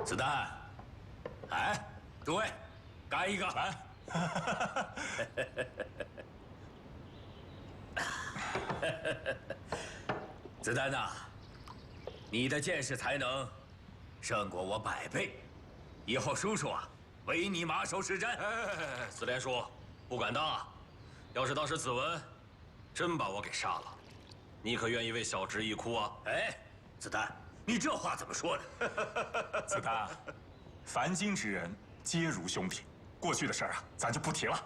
子弹，哎，诸位，干一个！来。子弹呐，你的见识才能胜过我100倍，以后叔叔啊，唯你马首是瞻。子连叔，不敢当啊！要是当时子文真把我给杀了，你可愿意为小侄一哭啊？哎，子弹，你这话怎么说的？子弹，凡今之人皆如兄弟，过去的事儿啊，咱就不提了。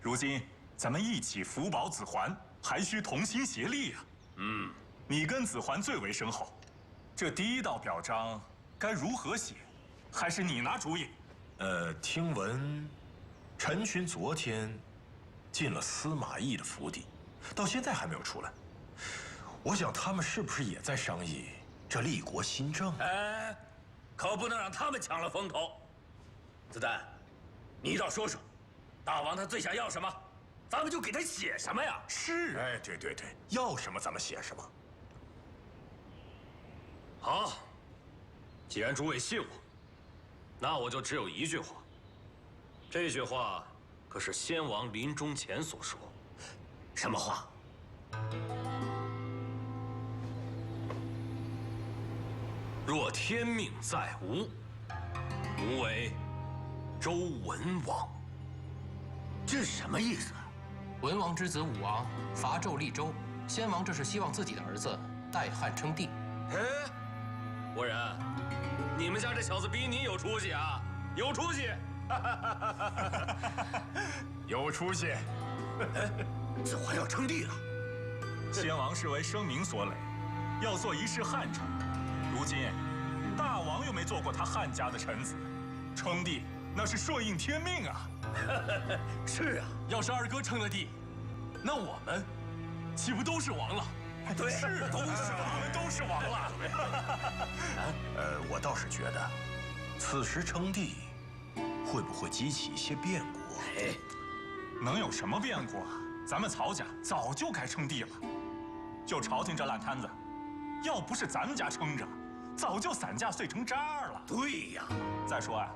如今咱们一起福保子桓，还需同心协力呀。你跟子桓最为深厚，这第1道表彰该如何写？还是你拿主意？听闻陈群昨天进了司马懿的府邸，到现在还没有出来。我想他们是不是也在商议这立国新政？哎，可不能让他们抢了风头。子弹，你倒说说，大王他最想要什么，咱们就给他写什么呀？是，哎，对，要什么咱们写什么。好，既然诸位信我，那我就只有一句话。这句话可是先王临终前所说。什么话？若天命在吾，吾为周文王。这是什么意思？文王之子武王伐纣立周，先王这是希望自己的儿子代汉称帝。哎，倭人，你们家这小子比你有出息啊！有出息！有出息。子桓要称帝了，先王是为声名所累，要做一世汉臣。如今大王又没做过他汉家的臣子，称帝那是顺应天命啊。是啊，要是二哥称了帝，那我们岂不都是王了？对，是都是我们都是王了。我倒是觉得，此时称帝会不会激起一些变故？哎，能有什么变故啊？咱们曹家早就该称帝了。就朝廷这烂摊子，要不是咱们家撑着，早就散架碎成渣了。对呀。再说啊，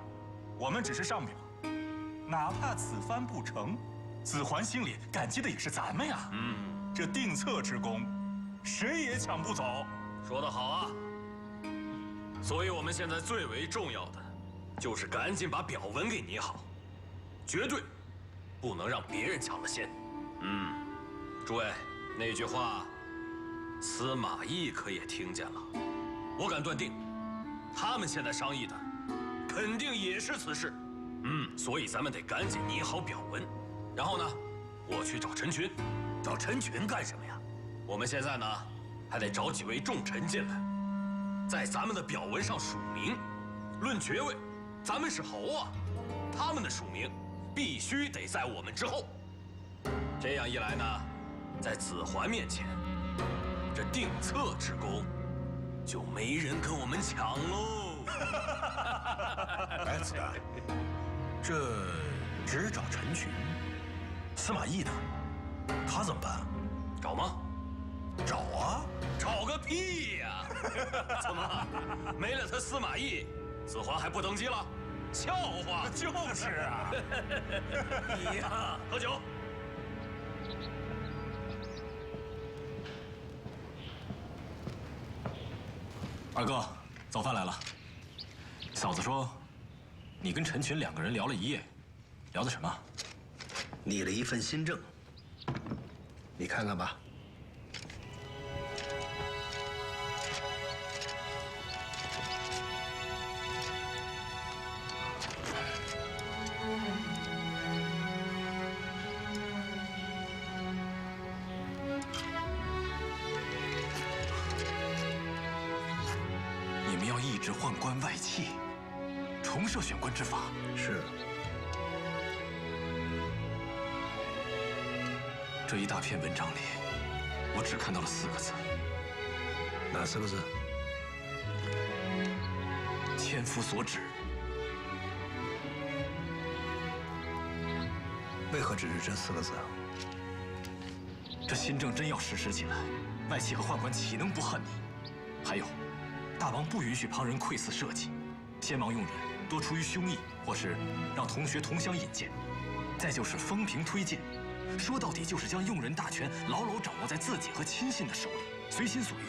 我们只是上表，哪怕此番不成，子桓心里感激的也是咱们呀。这定策之功，谁也抢不走。说得好啊！所以我们现在最为重要的，就是赶紧把表文给拟好，绝对不能让别人抢了先。诸位，那句话，司马懿可也听见了。我敢断定，他们现在商议的，肯定也是此事。所以咱们得赶紧拟好表文，然后呢，我去找陈群。找陈群干什么呀？我们现在呢，还得找几位重臣进来，在咱们的表文上署名。论爵位，咱们是侯啊，他们的署名必须得在我们之后。这样一来呢，在子桓面前，这定策之功就没人跟我们抢喽。哎，子弹，这只找陈群，司马懿呢？他怎么办？找吗？找啊！找个屁呀！怎么没了他司马懿，子桓还不登基了？笑话！就是啊。你呀，喝酒。二哥，早饭来了。嫂子说，你跟陈群2个人聊了一夜，聊的什么？拟了一份新政，你看看吧。你们要抑制宦官外戚，重设选官之法。是。这一大篇文章里，我只看到了4个字。哪4个字？千夫所指。为何只是这4个字啊？这新政真要实施起来，外戚和宦官岂能不恨你？还有，大王不允许旁人窥伺社稷，先王用人多出于胸意，或是让同学同乡引荐，再就是风评推荐，说到底就是将用人大权牢牢掌握在自己和亲信的手里，随心所欲。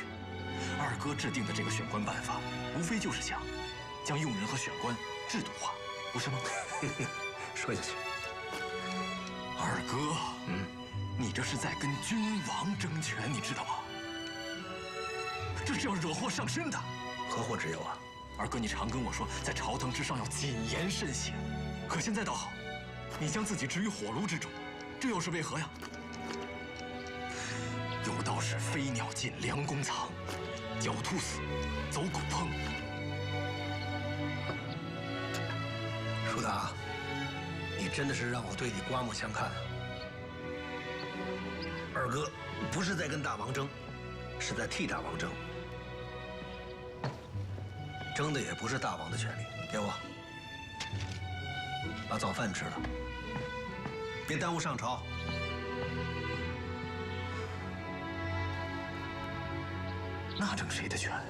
二哥制定的这个选官办法，无非就是想将用人和选官制度化，不是吗？说下去。二哥，你这是在跟君王争权，你知道吗？这是要惹祸上身的。何祸之有啊？二哥，你常跟我说，在朝堂之上要谨言慎行，可现在倒好，你将自己置于火炉之中，这又是为何呀？有道是飞鸟尽，良弓藏；狡兔死，走狗烹。舒达，你真的是让我对你刮目相看啊！二哥不是在跟大王争，是在替大王争。争的也不是大王的权利，给我把早饭吃了，别耽误上朝。那争谁的权啊？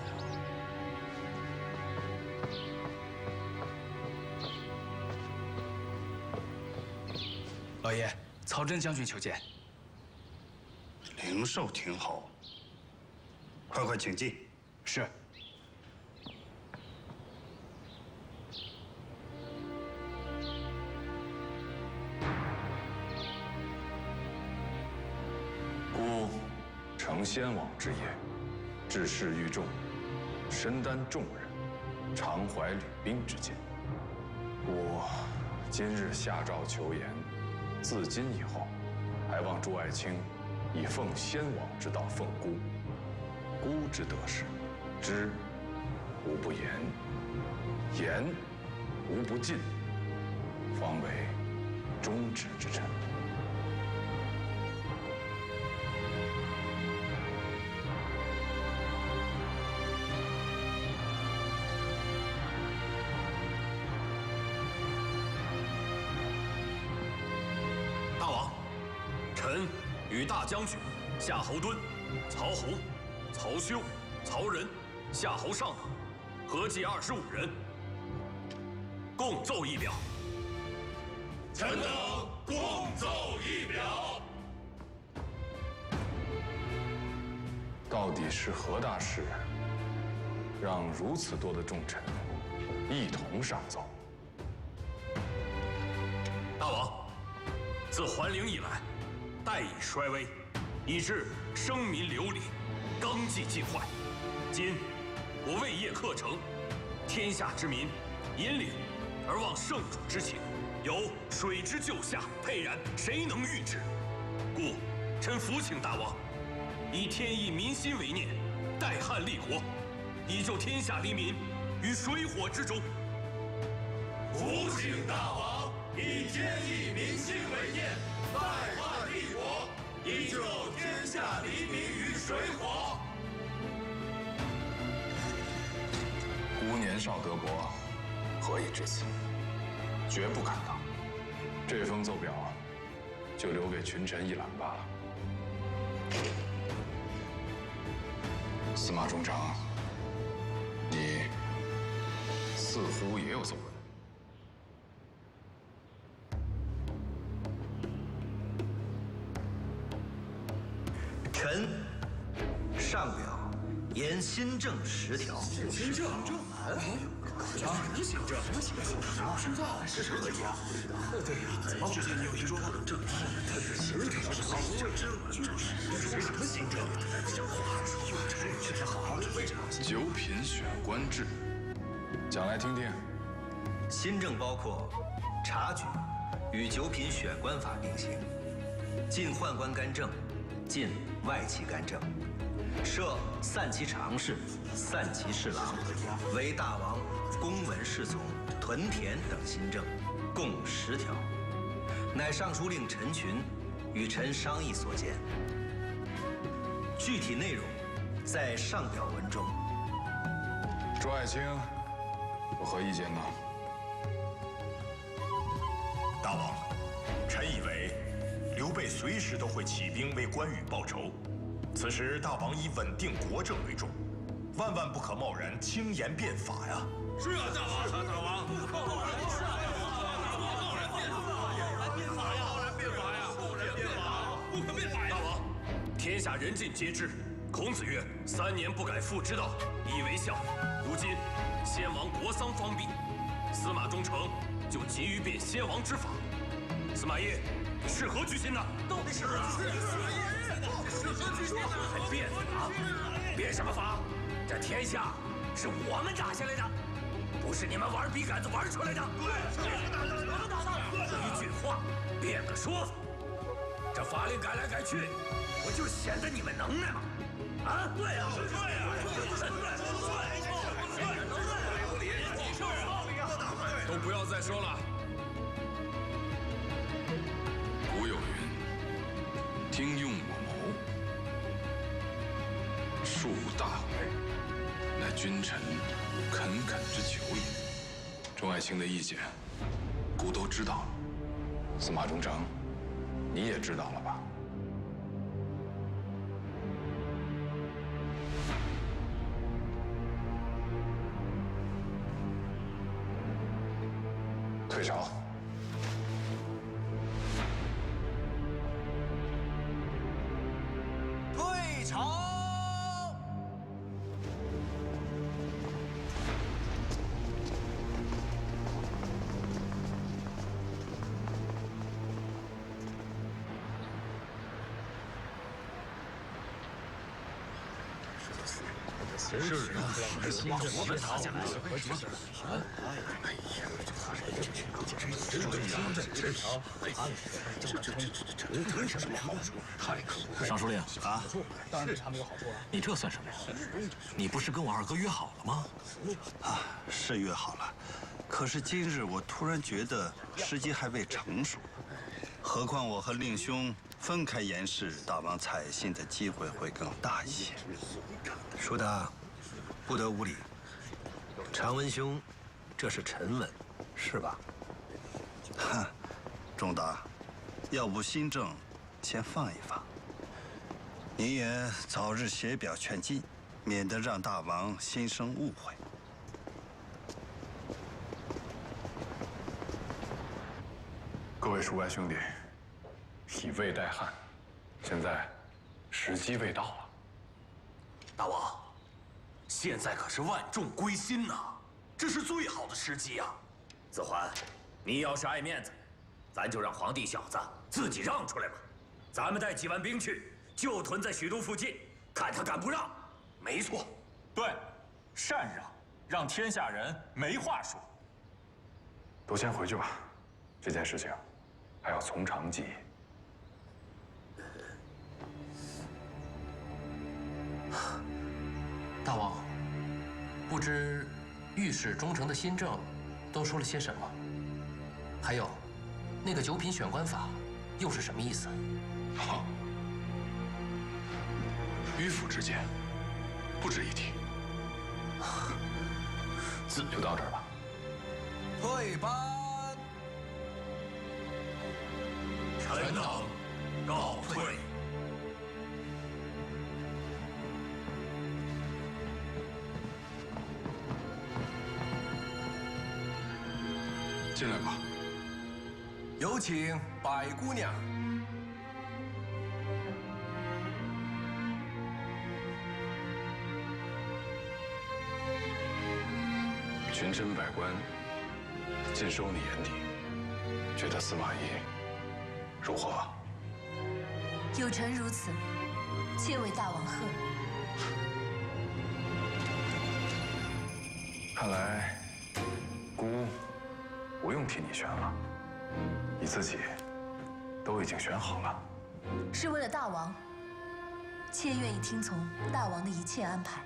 老爷，曹真将军求见。灵寿挺好，快请进。是。孤承先王之业，治世愈重，身担重任，常怀领兵之见。我今日下诏求言，自今以后，还望朱爱卿以奉先王之道奉孤。孤之得失，知无不言，言无不尽，方为忠直之臣。大王，臣与大将军夏侯惇、曹洪、曹休、曹仁、夏侯尚等，合计25人，共奏一表。臣等共奏一表。到底是何大事，让如此多的重臣一同上奏？大王，自还陵以来，代以衰微，以致生民流离，纲纪尽坏。今我为业克成，天下之民引领而忘圣主之情，有水之救下，沛然谁能御之？故臣伏请大王，以天意民心为念，代汉立国，以救天下黎民于水火之中。伏请大王以天意民心为念，代汉立国，以救天下黎民于水火。孤年少得国，何以至此？绝不敢当。这封奏表，就留给群臣一览罢了。司马中丞，你似乎也有所闻。臣上表言新政10条。新政啊？新政？不知道是什么呀？对呀，怎么之前你有听说过政？他是新政，是什么新政？讲话确实好，为什么？九品选官制，讲来听听。新政包括察举与九品选官法并行，禁宦官干政，禁外戚干政，设散骑常侍、散骑侍郎，为大王公文侍从、屯田等新政，共10条，乃尚书令陈群与臣商议所见。具体内容在上表文中。朱爱卿有何意见呢？大王，臣以为刘备随时都会起兵为关羽报仇，此时大王以稳定国政为重，万万不可贸然轻言变法呀！是啊，大王，大王，不可贸然变法呀！贸然变法呀！贸然变法呀！贸然变法，不可变法呀！大王，天下人尽皆知，孔子曰：“3年不改父之道，以为孝。”如今先王国丧方毕，司马中丞就急于变先王之法。司马懿，你是何居心呢？到底是何居心？是何居心呢？还变法？变什么法？这天下是我们打下来的，不是你们玩笔杆子玩出来的。一句话变个说法，这法令改来改去，不就显得你们能耐吗？啊，对呀，对呀，都不要再说了。古有云：“听用我谋，树大为，乃君臣恳恳之求也。”众爱卿的意见，孤都知道了。司马中丞，你也知道了吧？退朝。退朝。是啊，我们打下来了。尚书令啊，当然对他们有好处了。你这算什么呀？你不是跟我二哥约好了吗？啊，是约好了，可是今日我突然觉得时机还未成熟，何况我和令兄分开言事，大王采信的机会会更大一些。叔大，不得无礼。常文兄，这是臣文，是吧？哼，仲达，要不新政先放一放，你也早日写表劝进，免得让大王心生误会。各位蜀外兄弟，以魏待汉，现在时机未到了。大王，现在可是万众归心呐，这是最好的时机呀！子桓，你要是爱面子，咱就让皇帝小子自己让出来吧。咱们带几万兵去，就屯在许都附近，看他敢不让。没错，对，禅让，让天下人没话说。都先回去吧，这件事情还要从长计议。大王，不知御史中丞的新政都说了些什么？还有，那个九品选官法又是什么意思？好，迂腐之见，不值一提。就到这儿吧。退班。臣等告退。进来吧。有请百姑娘。群臣百官尽收你眼底，觉得司马懿如何？有臣如此，妾为大王贺。看来姑不用替你选了，你自己都已经选好了。是为了大王，妾愿意听从大王的一切安排。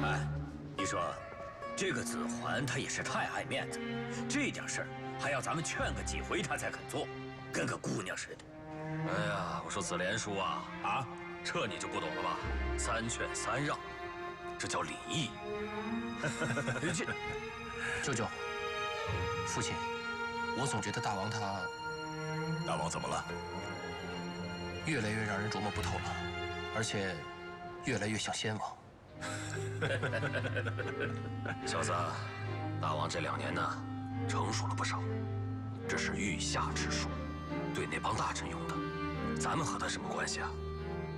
哎，你说，这个子桓他也是太爱面子，这点事儿还要咱们劝个几回他才肯做，跟个姑娘似的。哎呀，我说子莲叔啊，这你就不懂了吧？3劝3让，这叫礼义。舅舅，父亲，我总觉得大王他大王怎么了？越来越让人琢磨不透了，而且越来越像先王。小子，大王这2年呢，成熟了不少。这是御下之术，对那帮大臣用的。咱们和他什么关系啊？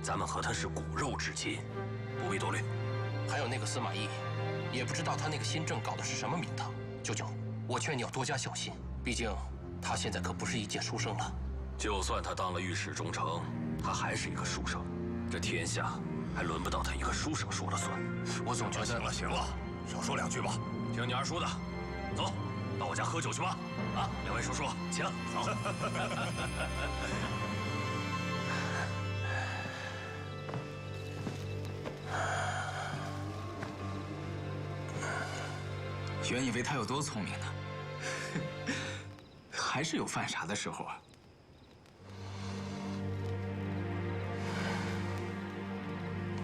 咱们和他是骨肉至亲，不必多虑。还有那个司马懿，也不知道他那个新政搞的是什么名堂。舅舅，我劝你要多加小心，毕竟他现在可不是一介书生了。就算他当了御史中丞，他还是一个书生。这天下还轮不到他一个书生说了算。我总觉得……行了，少说2句吧。听你二叔的，走，到我家喝酒去吧。啊，2位叔叔，请走。原以为他有多聪明呢，还是有犯傻的时候啊。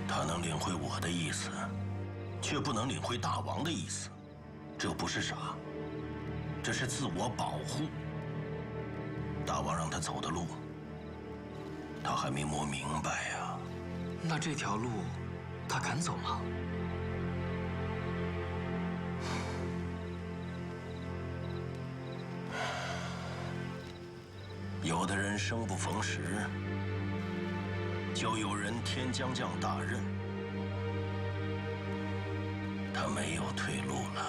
他能领会我的意思，却不能领会大王的意思，这不是傻，这是自我保护。大王让他走的路，他还没摸明白呀。那这条路，他敢走吗？有的人生不逢时，就有人天将降大任，他没有退路了。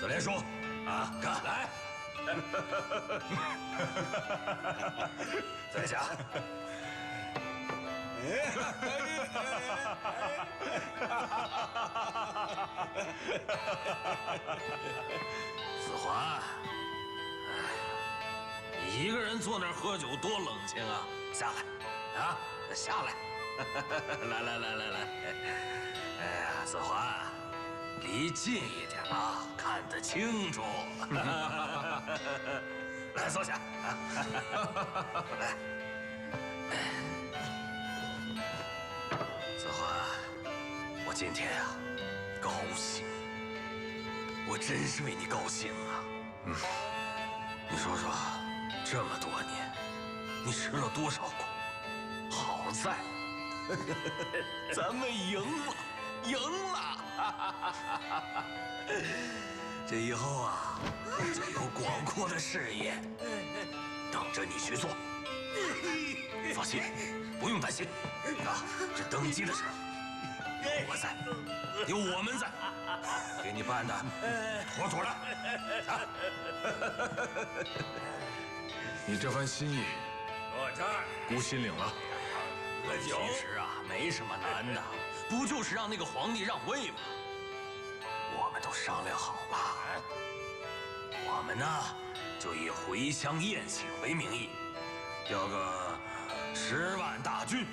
子连叔，啊，看来，在下。子桓，你一个人坐那儿喝酒多冷清啊！下来，啊，下来，来，哎呀，子桓，离近一点啊，看得清楚。来，坐下。来。子桓，我今天啊，高兴，我真是为你高兴啊。你说说，这么多年，你吃了多少苦？好在，咱们赢了，赢了！这以后啊，就有广阔的视野等着你去做。放心，不用担心啊！这登基的事，我在，有我们在，给你办的妥妥的。你这番心意，坐这儿，孤心领了。喝酒。其实啊，没什么难的，不就是让那个皇帝让位吗？我们都商量好了，我们呢，就以回乡宴请为名义，调个10万大军，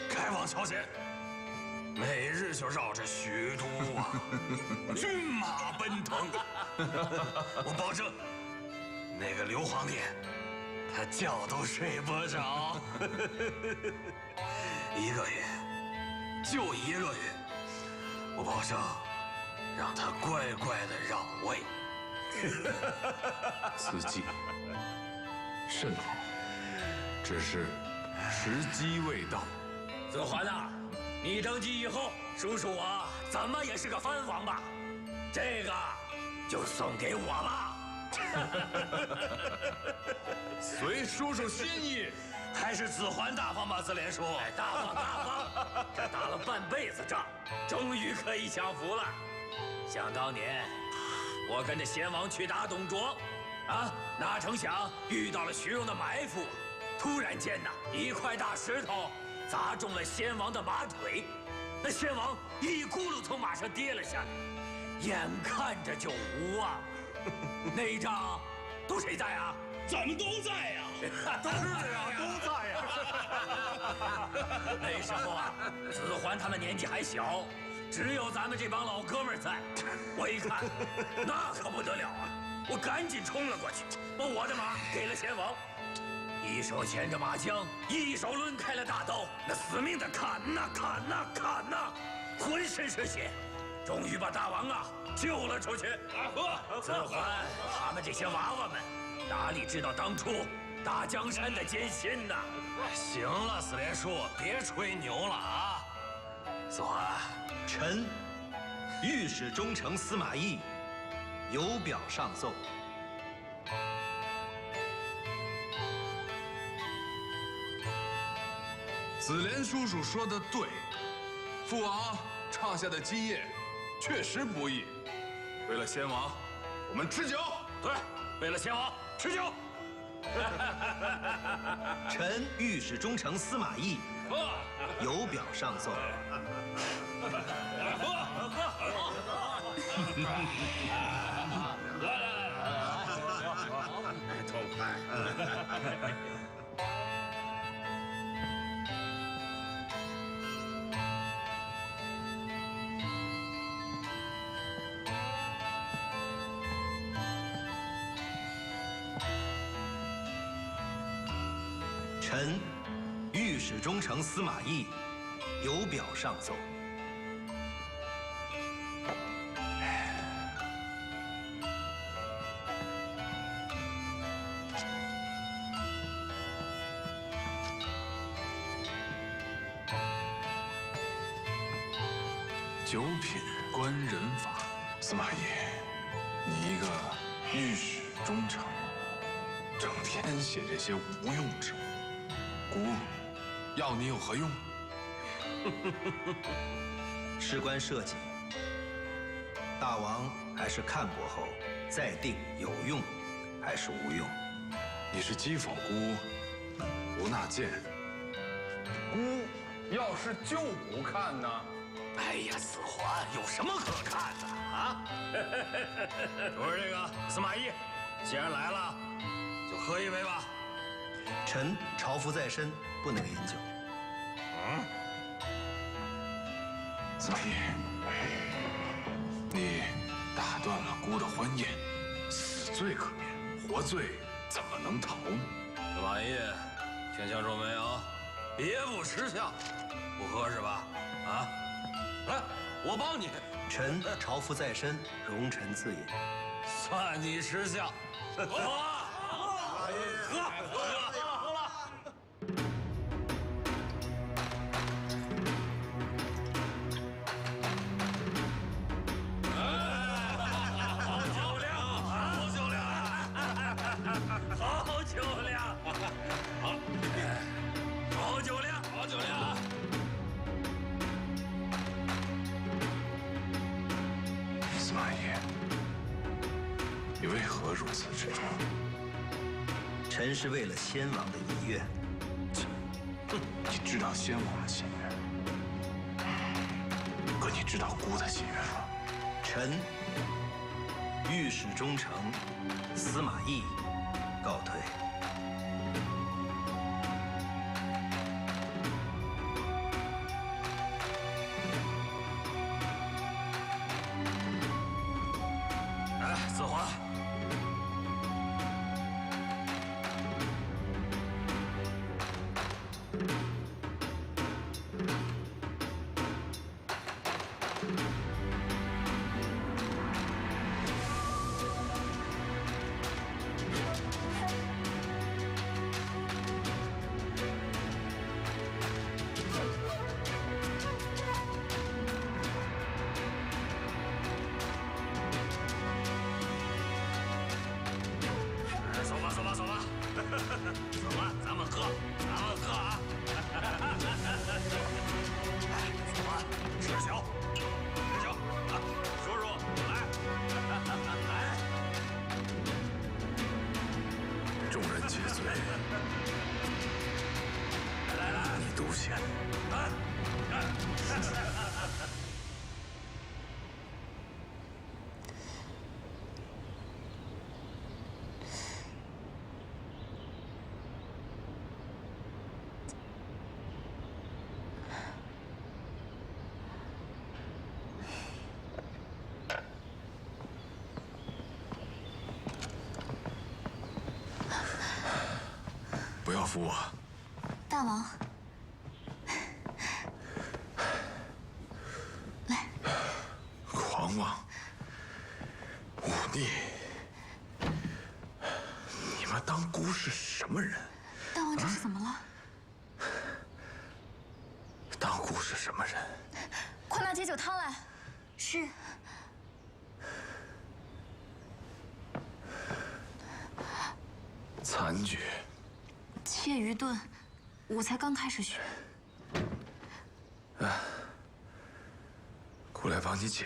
开往朝鲜，每日就绕着许都啊，军马奔腾。我保证，那个刘皇帝，他觉都睡不着。1个月，就1个月，我保证让他乖乖的让位。此计甚好，只是时机未到。子桓呐，你登基以后，叔叔我怎么也是个藩王吧？这个就送给我吧。随叔叔心意。还是子桓大方吧，子连叔。大方大方，这打了半辈子仗，终于可以享福了。想当年，我跟着先王去打董卓，啊，哪成想遇到了徐荣的埋伏，突然间呐，一块大石头砸中了先王的马腿，那先王一咕噜从马上跌了下来，眼看着就无望。那一仗都谁在啊？咱们都在呀！都在呀！那时候啊，子桓他们年纪还小，只有咱们这帮老哥们在。我一看，那可不得了啊！我赶紧冲了过去，把我的马给了先王，一手牵着马缰，一手抡开了大刀，那死命的砍呐砍呐砍呐，浑身是血，终于把大王啊救了出去。子桓他们这些娃娃们，哪里知道当初大江山的艰辛呐！行了，死连树，别吹牛了啊！子桓，臣御史中丞司马懿有表上奏。子莲叔叔说的对，父王创下的基业确实不易。为了先王，我们吃酒。对，为了先王吃酒。臣御史中丞司马懿有表上奏。痛快！臣御史中丞司马懿有表上奏。九品官人法，司马懿，你一个御史中丞，整天写这些无用之物，姑要你有何用？事关社稷，大王还是看过后再定有用还是无用。你是讥讽姑不纳谏，姑要是就不看呢？哎呀，子桓有什么可看的啊？我说这个司马懿，既然来了，就喝一杯吧。臣朝服在身，不能饮酒。司马懿，你打断了姑的欢宴，死罪可免，活罪怎么能逃呢？司马懿，听清楚没有？别不识相，不喝是吧？啊？来，我帮你。臣朝服在身，容臣自饮。算你识相。喝。司马懿，你为何如此执着？臣是为了先王的遗愿。你知道先王的心愿，可你知道姑的心愿吗？臣御史中丞司马懿告退。子桓，休闲。不要扶我，大王。 狂妄、忤逆，你们当姑是什么人？大王，这是怎么了？当姑是什么人？快拿解酒汤来。是。残局。切鱼炖，我才刚开始学。姑来帮你解。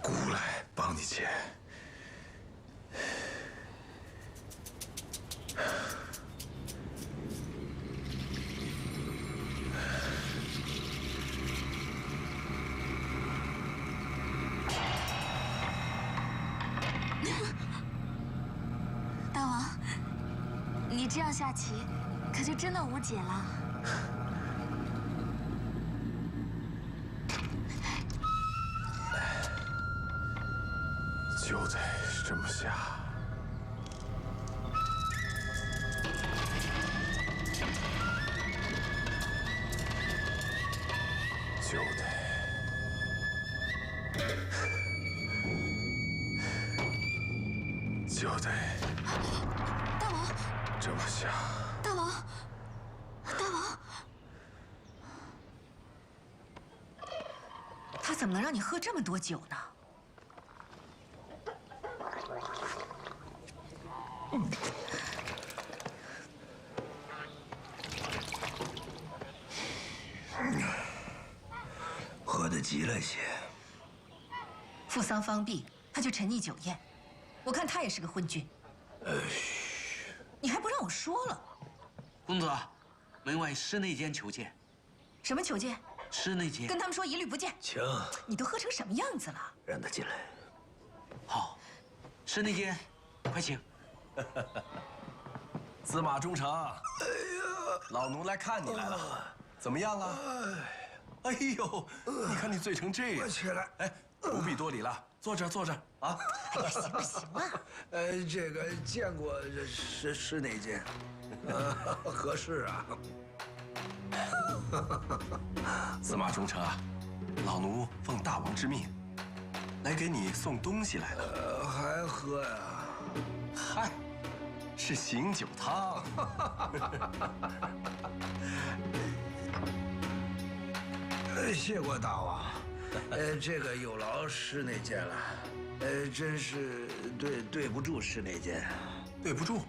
姑来帮你解。大王，你这样下棋，可就真的无解了。 就得这么下。就得。就得。大王。这么下。大王。大王。他怎么能让你喝这么多酒呢？ 喝得急了些。扶桑方弼，他就沉溺酒宴，我看他也是个昏君。你还不让我说了？公子，门外室内监求见。什么求见？室内监。跟他们说一律不见。请。你都喝成什么样子了？让他进来。好，室内监，快请。司马中丞，哎呀，老奴来看你来了，怎么样啊？哎呦，你看你醉成这样，快起来！哎，不必多礼了，坐这坐这啊。哎呀，行了行了。这个见过是哪件？合适啊。司马中丞啊，老奴奉大王之命，来给你送东西来了。还喝呀？嗨。 是醒酒汤。谢过大王。这个有劳室内监了。真是对不住室内监。对不住？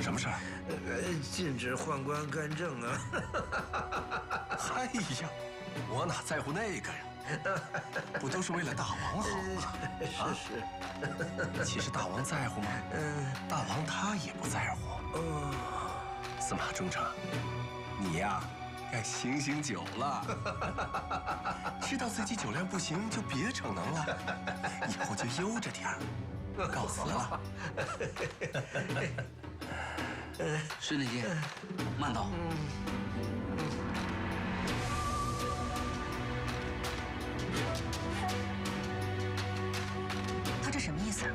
什么事儿？禁止宦官干政啊。哎呀，我哪在乎那个呀？不都是为了大王好吗？是。其实大王在乎吗？大王他也不在乎。司马中丞，你呀，该醒醒酒了。知道自己酒量不行，就别逞能了，以后就悠着点儿。告辞了。室内监，慢道。他这什么意思啊？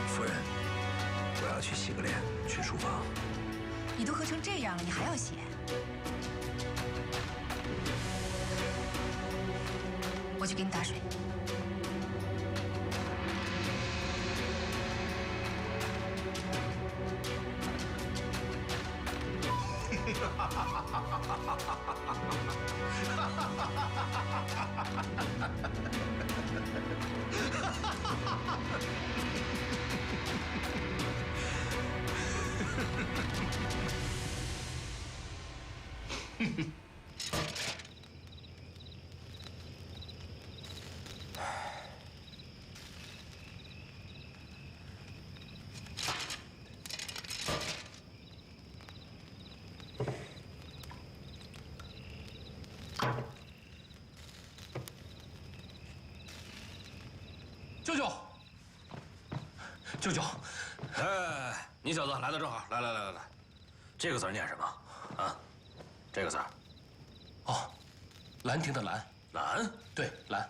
夫人，我要去洗个脸，去书房。你都喝成这样了，你还要写？我去给你打水。舅舅，舅舅，哎，你小子来的正好，来，这个字念什么？啊，这个字。哦，兰亭的兰。兰？对，兰。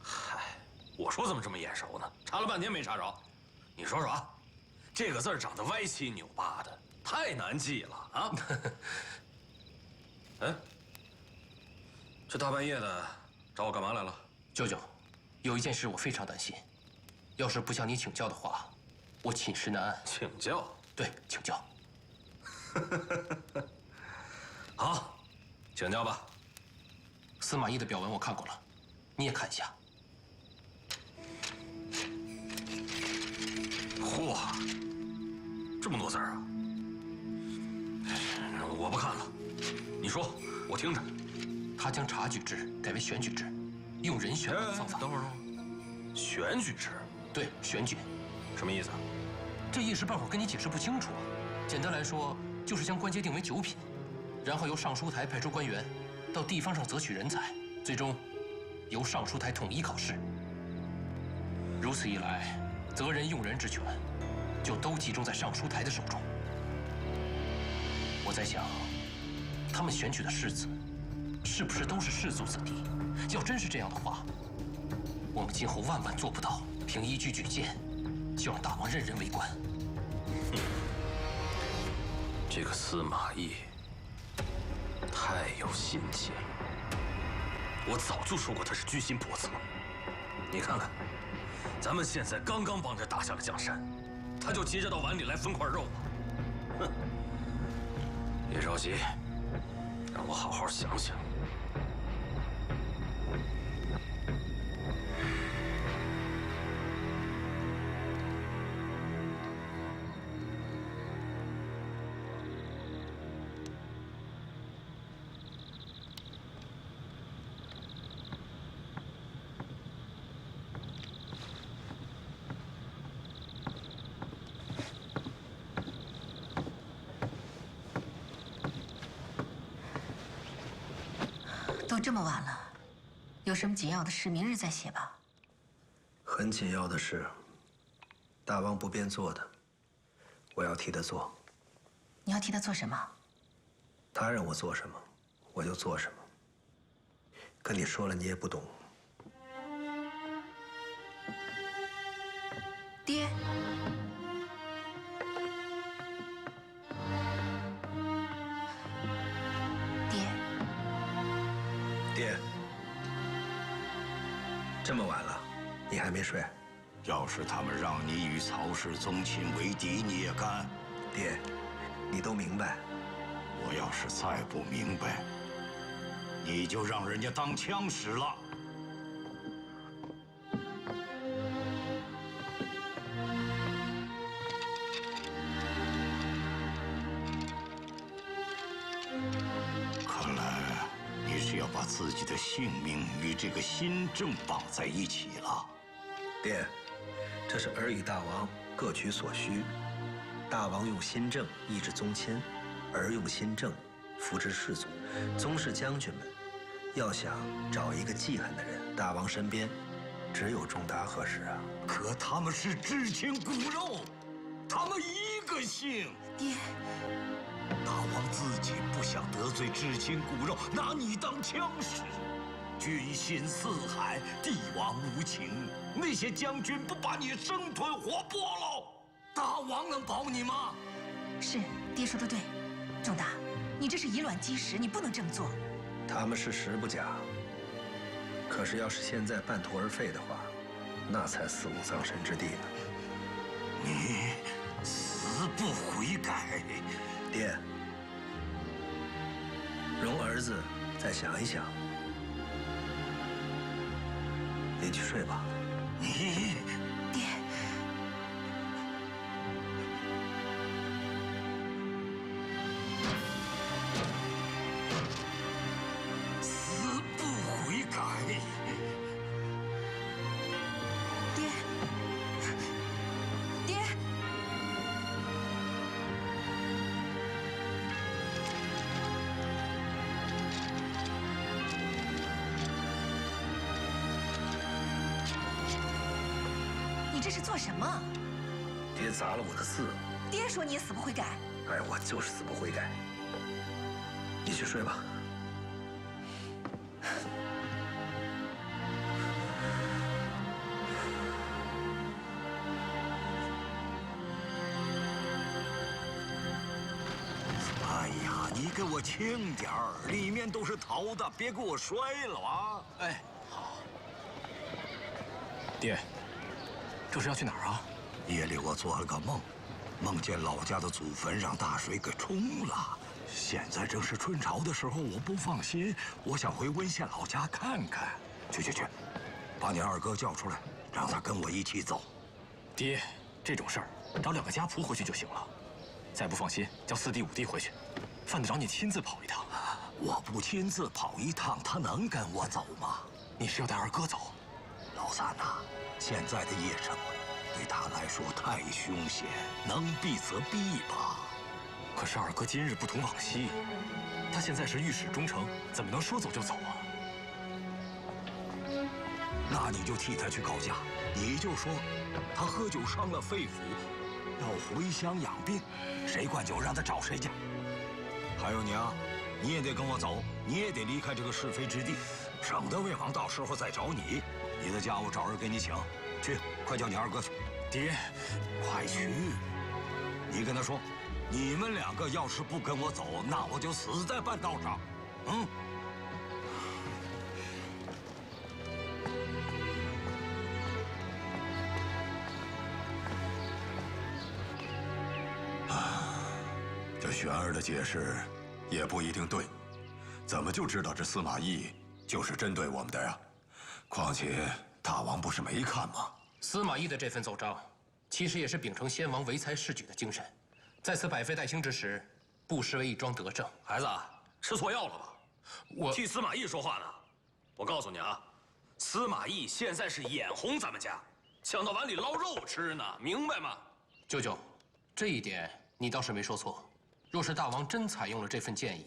嗨，我说怎么这么眼熟呢？查了半天没查着。你说说啊，这个字长得歪七扭八的，太难记了啊！哎，这大半夜的找我干嘛来了？舅舅，有一件事我非常担心，要是不向你请教的话，我寝食难安。请教？对，请教。好，请教吧。司马懿的表文我看过了，你也看一下。嚯，这么多字儿啊！我不看了，你说，我听着。他将察举制改为选举制，用人选的方法。等会儿，选举制？对，选举。什么意思？这一时半会儿跟你解释不清楚啊。简单来说，就是将官阶定为9品，然后由尚书台派出官员到地方上择取人才，最终由尚书台统一考试。如此一来，择人用人之权就都集中在尚书台的手中。我在想，他们选举的士子是不是都是士族子弟？要真是这样的话，我们今后万万做不到凭依据举荐就让大王任人为官。哼，这个司马懿太有心计了。我早就说过他是居心叵测。你看看，咱们现在刚刚帮着打下了江山，他就急着到碗里来分块肉啊！哼，别着急，让我好好想想。都这么晚了，有什么紧要的事，明日再写吧。很紧要的事，大王不便做的，我要替他做。你要替他做什么？他让我做什么，我就做什么。跟你说了，你也不懂。爹。爹，这么晚了，你还没睡？要是他们让你与曹氏宗亲为敌，你也干？爹，你都明白。我要是再不明白，你就让人家当枪使了。看来你是要把自己的性命与这个新政绑在一起了。爹，这是儿与大王各取所需。大王用新政抑制宗亲，儿用新政扶持士族。宗室将军们要想找一个记恨的人，大王身边只有仲达合适啊。可他们是至亲骨肉，他们一个姓。爹，大王自己不想得罪至亲骨肉，拿你当枪使。军心四海，帝王无情，那些将军不把你生吞活剥喽？大王能保你吗？是，爹说的对。仲达，你这是以卵击石，你不能这么做。他们是实不假，可是要是现在半途而废的话，那才死无葬身之地呢。你死不悔改。爹，容儿子再想一想。你去睡吧。你，爹。死不悔改。爹，爹。这是做什么？爹砸了我的字。爹说你也死不悔改。哎，我就是死不悔改。你去睡吧。哎呀，你给我轻点儿，里面都是陶的，别给我摔了啊！哎，好。爹，这是要去哪儿啊？夜里我做了个梦，梦见老家的祖坟让大水给冲了。现在正是春潮的时候，我不放心，我想回温县老家看看。去，把你二哥叫出来，让他跟我一起走。爹，这种事儿找2个家仆回去就行了。再不放心，叫4弟5弟回去，犯得着你亲自跑一趟？我不亲自跑一趟，他能跟我走吗？你是要带二哥走？老三呐，现在的叶城对他来说太凶险，能避则避吧。可是二哥今日不同往昔，他现在是御史中丞，怎么能说走就走啊？那你就替他去告假，你就说他喝酒伤了肺腑，要回乡养病，谁灌酒让他找谁去。还有你啊，你也得跟我走，你也得离开这个是非之地，省得魏王到时候再找你。你的家务找人给你请，去，快叫你二哥去。爹，快去！你跟他说，你们2个要是不跟我走，那我就死在半道上。这玄儿的解释也不一定对，怎么就知道这司马懿就是针对我们的呀？况且大王不是没看吗？司马懿的这份奏章，其实也是秉承先王唯才是举的精神，在此百废待兴之时，不失为一桩德政。孩子，吃错药了吧？我替司马懿说话呢。我告诉你啊，司马懿现在是眼红咱们家，想到碗里捞肉吃呢，明白吗？舅舅，这一点你倒是没说错。若是大王真采用了这份建议，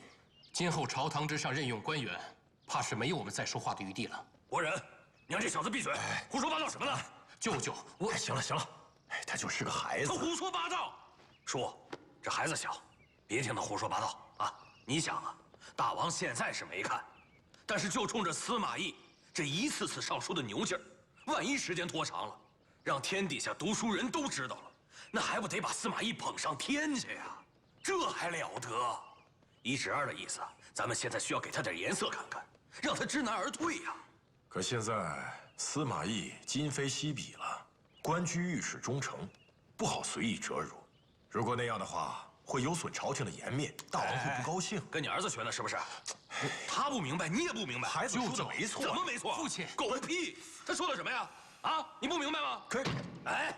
今后朝堂之上任用官员，怕是没有我们再说话的余地了。伯仁，你让这小子闭嘴！胡说八道什么呢？舅舅，行了，他就是个孩子。他胡说八道。叔，这孩子小，别听他胡说八道啊！你想啊，大王现在是没看，但是就冲着司马懿这一次次上书的牛劲儿，万一时间拖长了，让天底下读书人都知道了，那还不得把司马懿捧上天去呀？这还了得！1指2的意思，咱们现在需要给他点颜色看看，让他知难而退呀。可现在司马懿今非昔比了，官居御史中丞，不好随意折辱。如果那样的话，会有损朝廷的颜面，大王会不高兴。跟你儿子学的是不是？他不明白，你也不明白。孩子说的没错。怎么没错？父亲，狗屁！他说的什么呀？啊，你不明白吗？哎，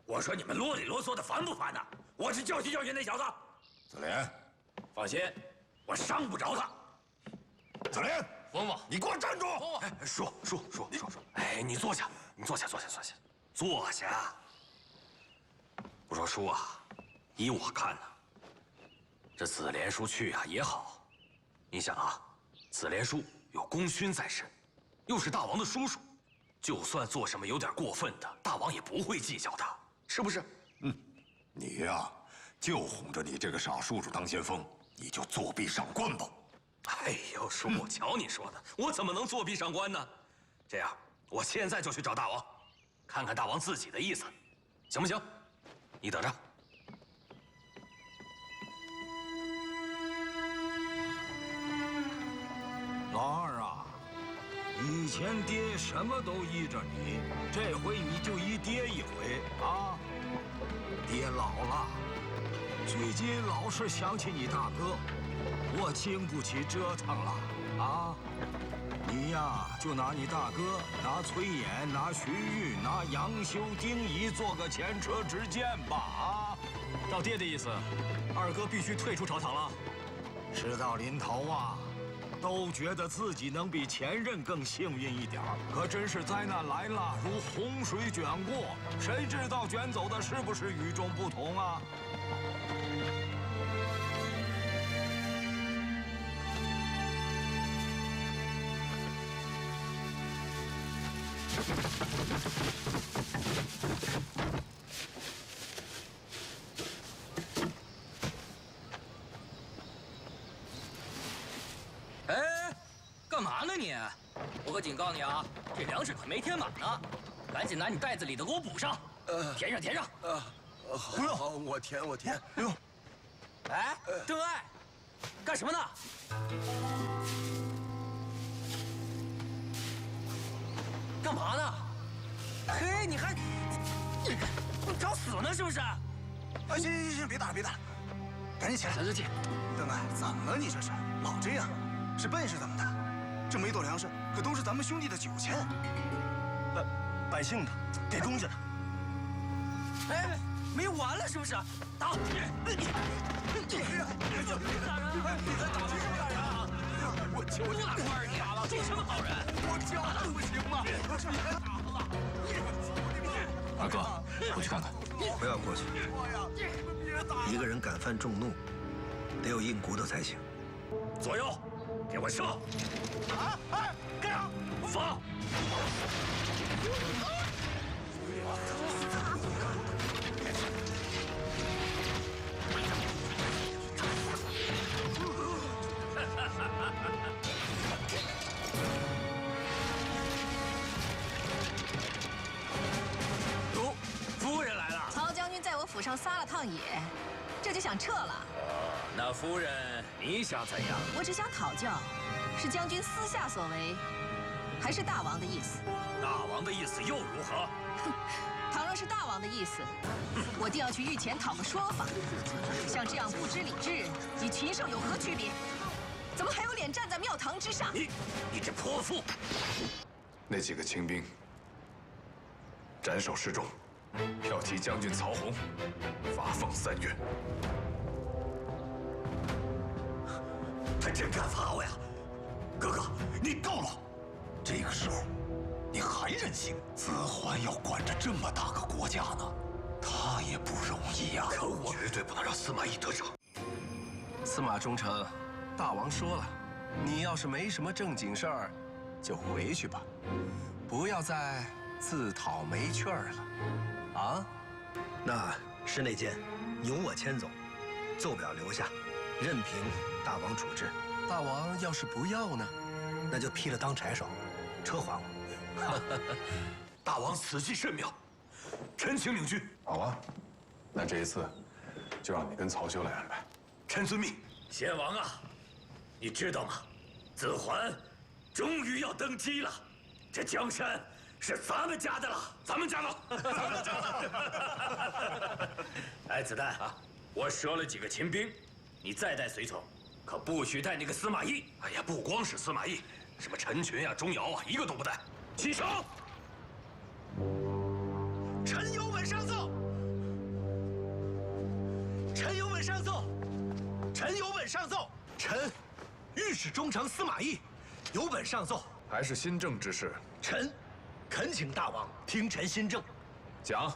我说你们啰里啰嗦的烦不烦呐？我去教训教训那小子。子莲，放心，我伤不着他。子莲，王王，你给我站住！说，哎，你坐下，坐下。我说叔啊，依我看呢，这子莲叔去啊也好。你想啊，子莲叔有功勋在身，又是大王的叔叔，就算做什么有点过分的，大王也不会计较他，是不是？你呀，就哄着你这个傻叔叔当先锋，你就作弊上官吧。哎呦，叔，瞧你说的，我怎么能作弊上官呢？这样，我现在就去找大王，看看大王自己的意思，行不行？你等着。老二啊，以前爹什么都依着你，这回你就依爹一回啊！爹老了，最近老是想起你大哥，我经不起折腾了啊！你呀，就拿你大哥，拿崔琰，拿徐彧，拿杨修、丁仪做个前车之鉴吧啊！照爹的意思，二哥必须退出朝堂了。事到临头啊，都觉得自己能比前任更幸运一点儿，可真是灾难来了，如洪水卷过，谁知道卷走的是不是与众不同啊？哎，干嘛呢你？我可警告你啊，这粮食可没填满呢，赶紧拿你袋子里的给我补上。填上，填上。不用，我填。不用。哎，郑爱，干什么呢？干嘛呢？嘿，你还找死呢是不是？哎，行，别打了，赶紧起来。行。邓艾，怎么了你这是？老这样，是笨是怎么的？这么一斗粮食，可都是咱们兄弟的9000，百姓的，给公家的。哎，没完了是不是？打！你在打人！你在打谁干啥？我求你了，官儿你做什么好人？我教他不行吗？别打了！二哥，我去看看。不要过去。一个人敢犯众怒，得有硬骨头才行。左右，给我射！干啥？放！哟，夫人来了。曹将军在我府上撒了趟野，这就想撤了。那夫人，你想怎样？我只想讨教，是将军私下所为，还是大王的意思？大王的意思又如何？倘若是大王的意思，我定要去御前讨个说法。像这样不知礼制，与禽兽有何区别？怎么还有脸站在庙堂之上？你这泼妇！那几个清兵斩首示众，骠骑将军曹洪罚俸3月。他真敢罚我呀！哥哥，你够了！这个时候，你还任性？子桓要管着这么大个国家呢，他也不容易呀。可我绝对不能让司马懿得逞。司马中丞，大王说了，你要是没什么正经事儿，就回去吧，不要再自讨没趣儿了。啊？那是内监，由我迁走，奏表留下，任凭大王处置。大王要是不要呢？那就劈了当柴烧，车还我。大王此计甚妙，臣请领军。好啊，那这一次就让你跟曹休来安排。臣遵命。先王啊，你知道吗？子桓终于要登基了，这江山是咱们家的了，咱们家的，咱们家的。哎，子弹啊，我折了几个秦兵，你再带随从，可不许带那个司马懿。哎呀，不光是司马懿，什么陈群呀、钟繇啊，一个都不带。起手！臣有本上奏。臣有本上奏。臣有本上奏。臣，御史中丞司马懿，有本上奏。还是新政之事。臣恳请大王听臣新政。讲。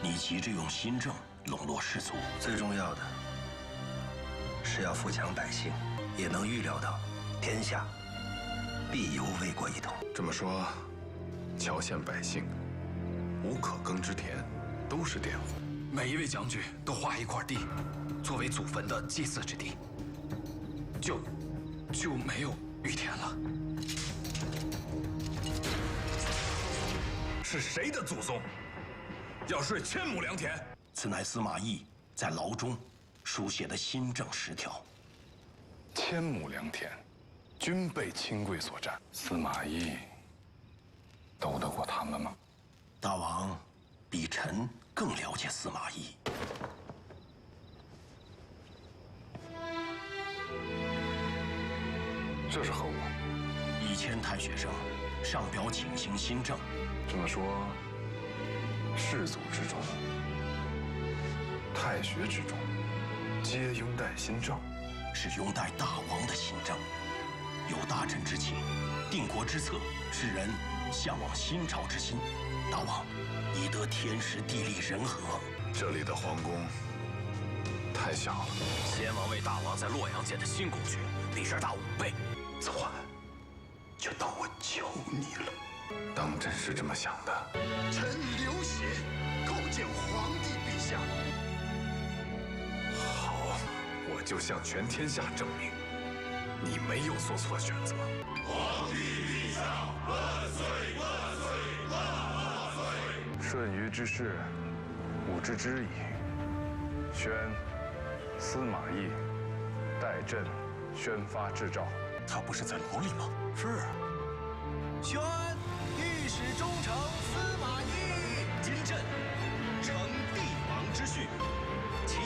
你急着用新政笼络士卒，最重要的是要富强百姓，也能预料到天下必有为国一统。这么说，谯陷百姓、无可耕之田，都是佃户。每一位将军都划一块地，作为祖坟的祭祀之地，就没有御田了。是谁的祖宗要睡1000亩良田？此乃司马懿在牢中书写的新政10条。1000亩良田，均被亲贵所占。司马懿斗得过他们吗？大王比臣更了解司马懿。这是何物？以前太学生上表请行新政。这么说，世祖之中、太学之中，皆拥戴新政，是拥戴大王的新政。有大臣之气，定国之策，使人向往新朝之心。大王已得天时地利人和。这里的皇宫太太小了。先王为大王在洛阳建的新宫阙，比这儿大5倍。子桓，就当我求你了。当真是这么想的？臣流血叩见皇帝陛下。好，我就向全天下证明，你没有做错选择。皇帝陛下万岁万岁万岁！舜禹之事，吾知之矣。宣司马懿代朕宣发制诏。他不是在牢里吗？是啊。宣御史中丞司马懿，今朕承帝王之训，其以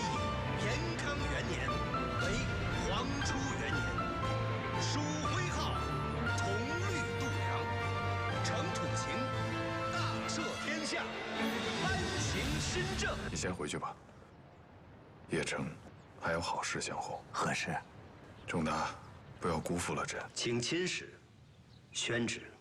延康元年为黄初元年，蜀徽号统律度量，承土行，大赦天下，颁行新政。你先回去吧。邺城还有好事相候。何事？仲达，不要辜负了朕。请亲使宣旨。